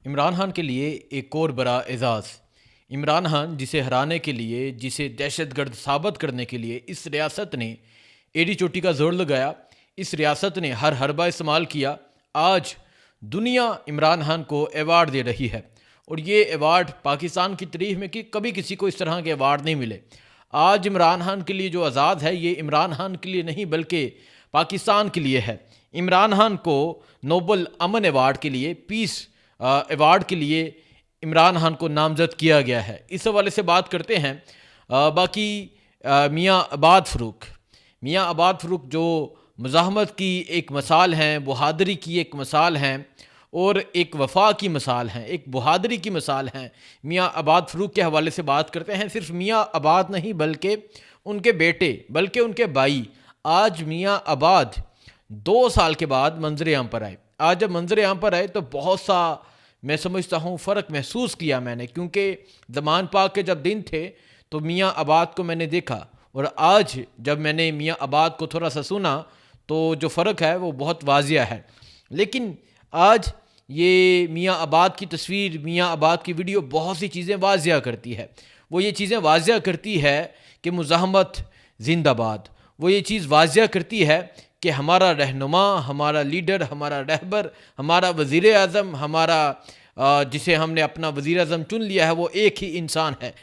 इमरान खान के लिए एक और बड़ा एजाज़। इमरान खान जिसे हराने के लिए, जिसे दहशतगर्द साबित करने के लिए इस रियासत ने एड़ी चोटी का जोर लगाया, इस रियासत ने हर हरबा इस्तेमाल किया। आज दुनिया इमरान खान को अवार्ड दे रही है और ये अवार्ड पाकिस्तान की तारीफ में कि कभी किसी को इस तरह के अवार्ड नहीं मिले। आज इमरान खान के लिए जो आज़ाद है, ये इमरान खान के लिए नहीं बल्कि पाकिस्तान के लिए है। इमरान खान को नोबल अमन अवार्ड के लिए, पीस अवार्ड के लिए इमरान खान को नामजद किया गया है। इस हवाले से बात करते हैं। बाकी मियाँ आबाद फ़रूक जो मुज़ाहमत की एक मिसाल हैं, बहादुरी की एक मिसाल हैं और एक वफा की मिसाल हैं, एक बहादुरी की मिसाल हैं। मियाँ आबाद फ़रूक के हवाले से बात करते हैं। सिर्फ मियाँ आबाद नहीं बल्कि उनके बेटे, बल्कि उनके भाई। आज मियाँ आबाद 2 साल के बाद मंजर आम पर आए। आज जब मंजर आम पर आए तो बहुत सा मैं समझता हूँ फ़र्क महसूस किया मैंने, क्योंकि ज़मान पाक के जब दिन थे तो मियाँ आबाद को मैंने देखा और आज जब मैंने मियाँ आबाद को थोड़ा सा सुना तो जो फ़र्क है वो बहुत वाजिया है। लेकिन आज ये मियाँ आबाद की तस्वीर, मियाँ आबाद की वीडियो बहुत सी चीज़ें वाजिया करती है। वो ये चीज़ें वाजिया करती है कि मुज़ाहमत जिंदाबाद। वो ये चीज़ वाजिया करती है कि हमारा रहनुमा, हमारा लीडर, हमारा रहबर, हमारा वज़ीर आज़म, हमारा जिसे हमने अपना वज़ीर आज़म चुन लिया है, वो एक ही इंसान है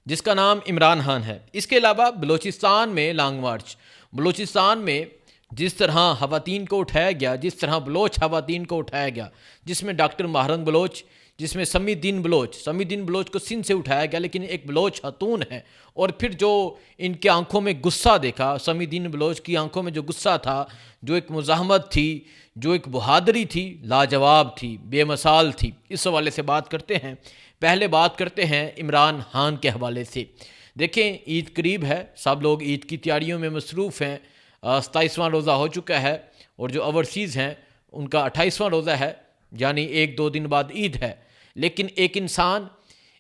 जिसका नाम इमरान खान है। इसके अलावा बलूचिस्तान में लॉन्ग मार्च, बलूचिस्तान में जिस तरह ख़वातीन को उठाया गया, जिस तरह बलोच ख़वातीन को उठाया गया, जिसमें डॉक्टर महरंग बलोच, जिसमें समीदीन बलोच को सिंध से उठाया गया, लेकिन एक बलोच खातून है। और फिर जो इनके आंखों में गुस्सा देखा, समीदीन बलोच की आंखों में जो गुस्सा था, जो एक मुज़ाहमत थी, जो एक बहादुरी थी, लाजवाब थी, बेमिसाल थी। इस हवाले से बात करते हैं। पहले बात करते हैं इमरान खान के हवाले से। देखें, ईद करीब है, सब लोग ईद की तैयारियों में मसरूफ़ हैं। 27वां रोज़ा हो चुका है और जो ओवरसीज़ हैं उनका 28वां रोज़ा है, यानी 1-2 दिन बाद ईद है। लेकिन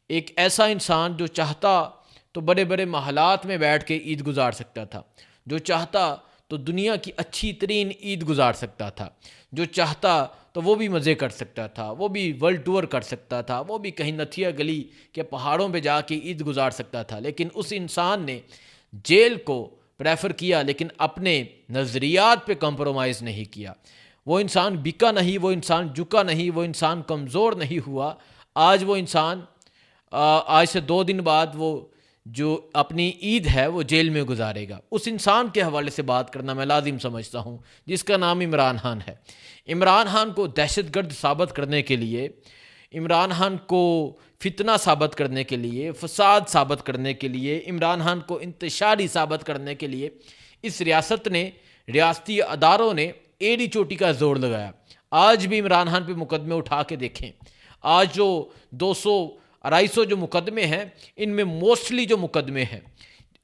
एक ऐसा इंसान जो चाहता तो बड़े बड़े महलात में बैठ के ईद गुजार सकता था, जो चाहता तो दुनिया की अच्छी तरीन ईद गुजार सकता था, जो चाहता तो वो भी मज़े कर सकता था, वो भी वर्ल्ड टूर कर सकता था, वो भी कहीं नथिया गली के पहाड़ों पे जाके ईद गुजार सकता था। लेकिन उस इंसान ने जेल को प्रेफर किया, लेकिन अपने नज़रियात पे कंप्रोमाइज़ नहीं किया। वो इंसान बिका नहीं, वो इंसान झुका नहीं, वो इंसान कमज़ोर नहीं हुआ। आज वो इंसान आज से 2 दिन बाद वो जो अपनी ईद है वो जेल में गुजारेगा। उस इंसान के हवाले से बात करना मैं लाजिम समझता हूँ, जिसका नाम इमरान खान है। इमरान खान को दहशतगर्द साबित करने के लिए, इमरान खान को फितना साबित करने के लिए, फसाद साबित करने के लिए, इमरान खान को इंतशारी साबित करने के लिए इस रियासत ने, रियासती अदारों ने एड़ी चोटी का जोर लगाया। आज भी इमरान खान पे मुकदमे उठा के देखें। आज जो 200-250 जो मुकदमे हैं, इनमें मोस्टली जो मुकदमे हैं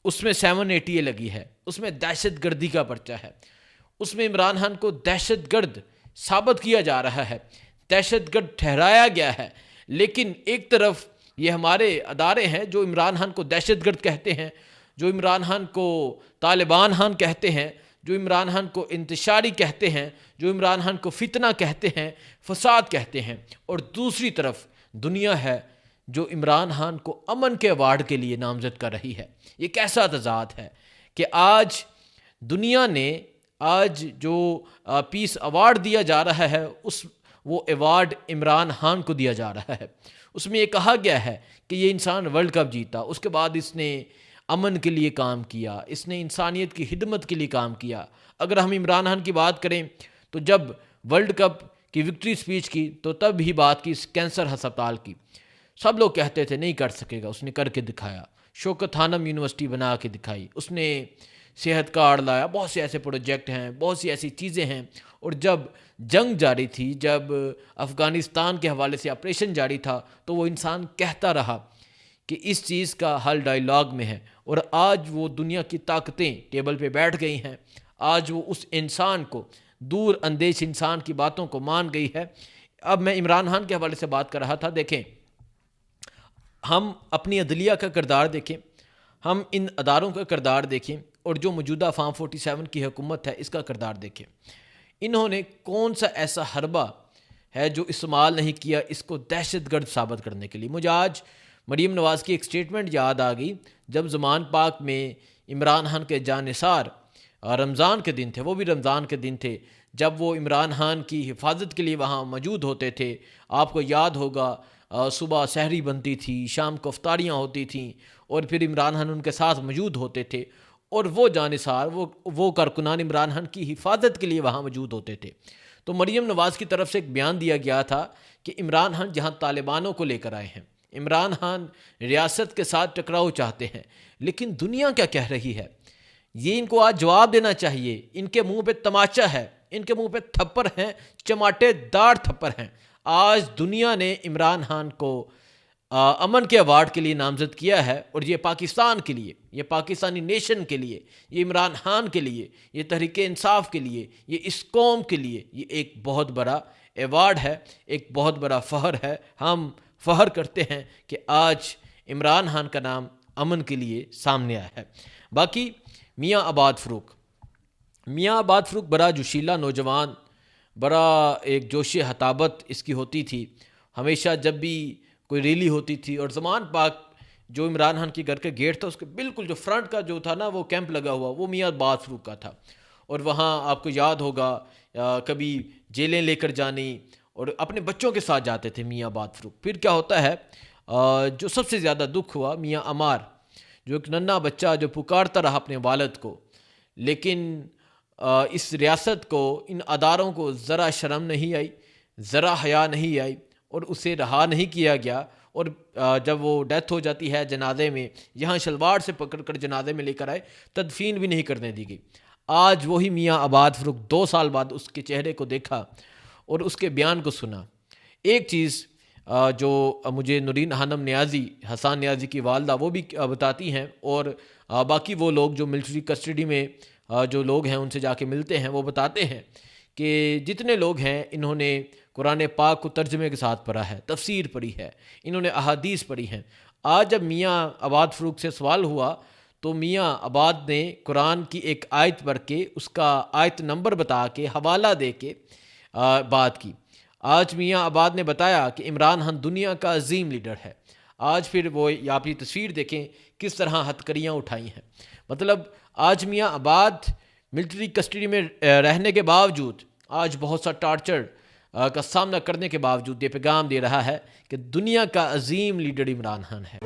उसमें 780 लगी है, उसमें दहशतगर्दी का पर्चा है, उसमें इमरान खान को दहशतगर्द साबित किया जा रहा है, दहशतगर्द ठहराया गया है। लेकिन एक तरफ ये हमारे अदारे हैं जो इमरान खान को दहशतगर्द कहते हैं, जो इमरान खान को तालिबान खान कहते हैं, जो इमरान खान को इंतशारी कहते हैं, जो इमरान खान को फितना कहते हैं, फसाद कहते हैं। और दूसरी तरफ दुनिया है जो इमरान खान को अमन के अवार्ड के लिए नामजद कर रही है। ये कैसा तज़ाद है कि आज दुनिया ने, आज जो पीस अवार्ड दिया जा रहा है, वो अवार्ड इमरान खान को दिया जा रहा है। उसमें ये कहा गया है कि ये इंसान वर्ल्ड कप जीता, उसके बाद इसने अमन के लिए काम किया, इसने इंसानियत की खिदमत के लिए काम किया। अगर हम इमरान खान की बात करें तो जब वर्ल्ड कप की विक्ट्री स्पीच की तो तब ही बात की कैंसर अस्पताल की। सब लोग कहते थे नहीं कर सकेगा, उसने करके दिखाया। शौकत खानम यूनिवर्सिटी बना के दिखाई, उसने सेहत कार्ड लाया, बहुत से ऐसे प्रोजेक्ट हैं, बहुत सी ऐसी चीज़ें हैं। और जब जंग जारी थी, जब अफ़गानिस्तान के हवाले से ऑपरेशन जारी था, तो वो इंसान कहता रहा कि इस चीज़ का हल डायलॉग में है। और आज वो दुनिया की ताकतें टेबल पे बैठ गई हैं। आज वो उस इंसान को, दूर अंदेश इंसान की बातों को मान गई है। अब मैं इमरान खान के हवाले से बात कर रहा था। देखें, हम अपनी अदलिया का किरदार देखें, हम इन अदारों का किरदार देखें और जो मौजूदा फार्म 47 की हुकूमत है इसका किरदार देखें। इन्होंने कौन सा ऐसा हरबा है जो इस्तेमाल नहीं किया इसको दहशतगर्द साबित करने के लिए। मुझे आज मरीम नवाज़ की एक स्टेटमेंट याद आ गई जब ज़मान पाक में इमरान खान के जानिसार रमज़ान के दिन थे, वो भी रमज़ान के दिन थे जब वो इमरान खान की हिफाजत के लिए वहाँ मौजूद होते थे। आपको याद होगा सुबह सहरी बनती थी, शाम को अफ्तारियाँ होती थीं और फिर इमरान खान उनके साथ मौजूद होते थे और वो जानिसार वो कारकुनान इमरान खान की हिफाजत के लिए वहाँ मौजूद होते थे। तो मरीम नवाज़ की तरफ से एक बयान दिया गया था कि इमरान खान जहाँ तालिबानों को लेकर आए हैं, इमरान खान रियासत के साथ टकराव चाहते हैं, लेकिन दुनिया क्या कह रही है ये इनको आज जवाब देना चाहिए। इनके मुंह पे तमाचा है, इनके मुंह पे थप्पड़ हैं, चमाटेदार थप्पड़ हैं। आज दुनिया ने इमरान खान को अमन के अवार्ड के लिए नामजद किया है और ये पाकिस्तान के लिए, ये पाकिस्तानी नेशन के लिए, ये इमरान खान के लिए, ये तहरीक इंसाफ के लिए, ये इस कौम के लिए ये एक बहुत बड़ा अवार्ड है, एक बहुत बड़ा फ़ख्र है। हम फ़ख्र करते हैं कि आज इमरान खान का नाम अमन के लिए सामने आया है। बाकी मियाँ आबाद फ़रूक बड़ा जोशीला नौजवान, बड़ा एक जोश हताबत इसकी होती थी। हमेशा जब भी कोई रैली होती थी और ज़मान पाक जो इमरान खान के घर के गेट था उसके बिल्कुल जो फ्रंट का जो था ना वो कैंप लगा हुआ वो मियाँ आबाद फ़रूक का था। और वहाँ आपको याद होगा कभी जेलें लेकर जानी और अपने बच्चों के साथ जाते थे मियाँ आबाद फ़रूक। फिर क्या होता है जो सबसे ज़्यादा दुख हुआ, मियाँ अमार जो एक नन्हा बच्चा जो पुकारता रहा अपने वालिद को, लेकिन इस रियासत को, इन अदारों को ज़रा शर्म नहीं आई, ज़रा हया नहीं आई और उसे रहा नहीं किया गया। और जब वो डेथ हो जाती है जनाजे में, यहाँ शलवार से पकड़कर जनाजे में लेकर आए, तदफीन भी नहीं करने दी गई। आज वही मियाँ आबाद फ़रूक 2 साल बाद उसके चेहरे को देखा और उसके बयान को सुना। एक चीज़ जो मुझे नूरीन हानम न्याज़ी, हसन न्याज़ी की वालदा, वो भी बताती हैं और बाकी वो लोग जो मिलिट्री कस्टडी में जो लोग हैं उनसे जाके मिलते हैं, वो बताते हैं कि जितने लोग हैं इन्होंने कुरान पाक को तर्जमे के साथ पढ़ा है, तफसीर पढ़ी है, इन्होंने अहादीस पढ़ी हैं। आज जब मियाँ आबाद फ़रूक से सवाल हुआ तो मियाँ आबाद ने कुरान की एक आयत पढ़ के उसका आयत नंबर बता के हवाला दे के बात की। आज मियाँ आबाद ने बताया कि इमरान खान दुनिया का अजीम लीडर है। आज फिर वो आप ये तस्वीर देखें किस तरह हथकड़ियाँ उठाई हैं। मतलब आज मियाँ आबाद मिलिट्री कस्टडी में रहने के बावजूद, आज बहुत सा टार्चर का सामना करने के बावजूद ये पैगाम दे रहा है कि दुनिया का अजीम लीडर इमरान खान है।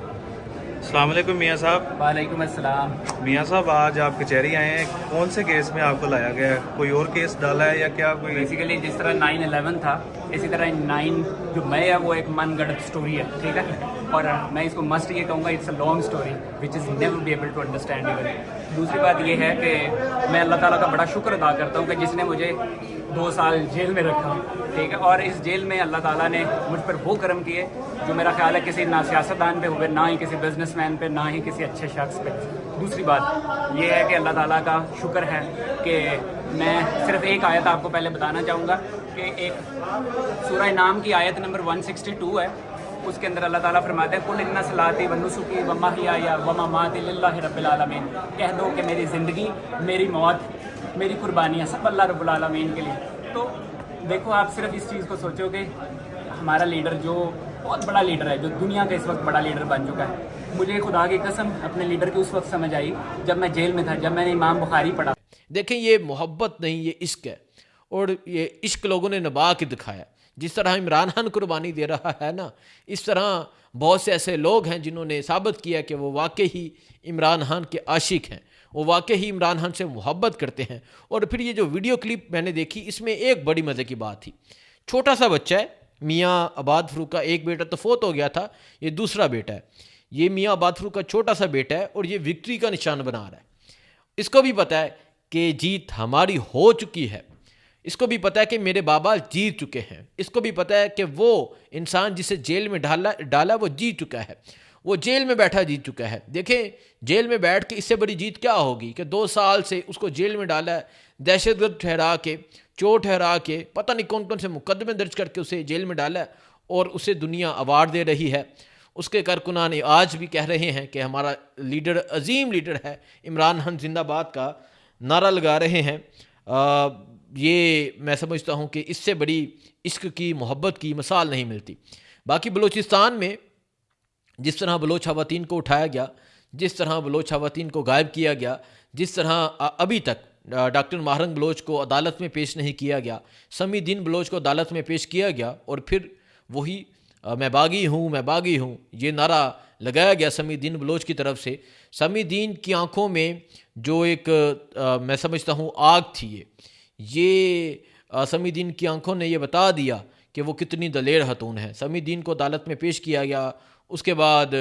अस्सलाम वालेकुम मियाँ साहब। वालेकुम अस्सलाम। मियाँ साहब आज आप कचहरी आए हैं, कौन से केस में आपको लाया गया है? कोई और केस डाला है या क्या कोई? बेसिकली जिस तरह 9/11 था, इसी तरह 9 जो मैं है वो एक मनगढ़ंत स्टोरी है, ठीक है। और मैं इसको मस्ट ये कहूँगा, it's a long story which is never be able to understand even. दूसरी बात ये है कि मैं अल्लाह ताला का बड़ा शुक्र अदा करता हूँ कि जिसने मुझे 2 साल जेल में रखा, ठीक है। और इस जेल में अल्लाह ताला ने मुझ पर वो करम किए जो मेरा ख्याल है किसी ना सियासतदान पे हुए, ना ही किसी बिजनेसमैन पे, ना ही किसी अच्छे शख्स पे। दूसरी बात ये है कि अल्लाह ताला का शुक्र है कि मैं सिर्फ एक आयत आपको पहले बताना चाहूँगा कि एक सूरह नाम की आयत नंबर 162 है। उसके अंदर अल्लाह ताला फरमाते हैं, कुल इन्ना सलाती व नुसुकी व महयाया व ममाती लिल्लाहि रब्बिल आलमीन। कह दो कि मेरी ज़िंदगी, मेरी मौत, मेरी कुर्बानियाँ सब अल्लाह रब्बुल आलमीन के लिए। तो देखो, आप सिर्फ इस चीज़ को सोचो कि हमारा लीडर जो बहुत बड़ा लीडर है, जो दुनिया का इस वक्त बड़ा लीडर बन चुका है, मुझे खुदा की कसम अपने लीडर की उस वक्त समझ आई जब मैं जेल में था, जब मैंने इमाम बुखारी पढ़ा। देखें, ये मोहब्बत नहीं, ये इश्क है और ये इश्क लोगों ने निभा के दिखाया। जिस तरह इमरान खान कुर्बानी दे रहा है ना, इस तरह बहुत से ऐसे लोग हैं जिन्होंने साबित किया कि वो वाकई ही इमरान खान के आशिक हैं, वो वाकई ही इमरान खान से मोहब्बत करते हैं। और फिर ये जो वीडियो क्लिप मैंने देखी, इसमें एक बड़ी मज़े की बात थी। छोटा सा बच्चा है, मियाँ आबाद फ़रूक का एक बेटा तो फोत हो गया था, ये दूसरा बेटा है। ये मियाँ आबाद फ़रूक का छोटा सा बेटा है और ये विक्ट्री का निशान बना रहा है। इसको भी पता है कि जीत हमारी हो चुकी है, इसको भी पता है कि मेरे बाबा जीत चुके हैं, इसको भी पता है कि वो इंसान जिसे जेल में डाला वो जीत चुका है, वो जेल में बैठा जीत चुका है। देखें, जेल में बैठ के इससे बड़ी जीत क्या होगी कि 2 साल से उसको जेल में डाला है, दहशतगर्द ठहरा के, चोर ठहरा के, पता नहीं कौन कौन से मुकदमे दर्ज करके उसे जेल में डाला है और उसे दुनिया अवार्ड दे रही है। उसके कारकुनान आज भी कह रहे हैं कि हमारा लीडर अजीम लीडर है, इमरान खान जिंदाबाद का नारा लगा रहे हैं। ये मैं समझता हूँ कि इससे बड़ी इश्क की मोहब्बत की मिसाल नहीं मिलती। बाकी बलूचिस्तान में जिस तरह बलोच ख़वातीन को उठाया गया, जिस तरह बलोच ख़वातीन को गायब किया गया, जिस तरह अभी तक डॉक्टर महरंग बलोच को अदालत में पेश नहीं किया गया, समी दीन बलोच को अदालत में पेश किया गया और फिर वही मैं बागी हूँ ये नारा लगाया गया समी दीन बलोच की तरफ से। समी दीन की आंखों में जो एक मैं समझता हूँ आग थी, ये समी दीन की आंखों ने ये बता दिया कि वो कितनी दलेर हतून है। समी दीन को अदालत में पेश किया गया, उसके बाद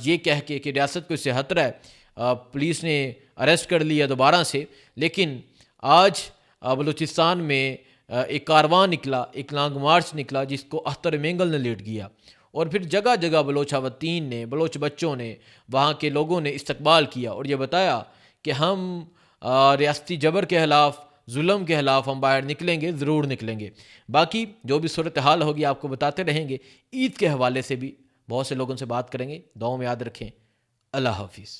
ये कह के कि रियासत को इससे खतरा है, पुलिस ने अरेस्ट कर लिया दोबारा से। लेकिन आज बलूचिस्तान में एक कारवां निकला, एक लॉन्ग मार्च निकला जिसको अख्तर मेंगल ने लीड किया और फिर जगह जगह बलोच ख़वातीन ने, बलोच बच्चों ने, वहाँ के लोगों ने इस्तकबाल किया और ये बताया कि हम रियासती जबर के ख़िलाफ़, जुल्म के ख़िलाफ़ हम बाहर निकलेंगे, ज़रूर निकलेंगे। बाकी जो भी सूरत हाल होगी आपको बताते रहेंगे। ईद के हवाले से भी बहुत से लोगों से बात करेंगे। दुआ में याद रखें। अल्लाह हाफिज़।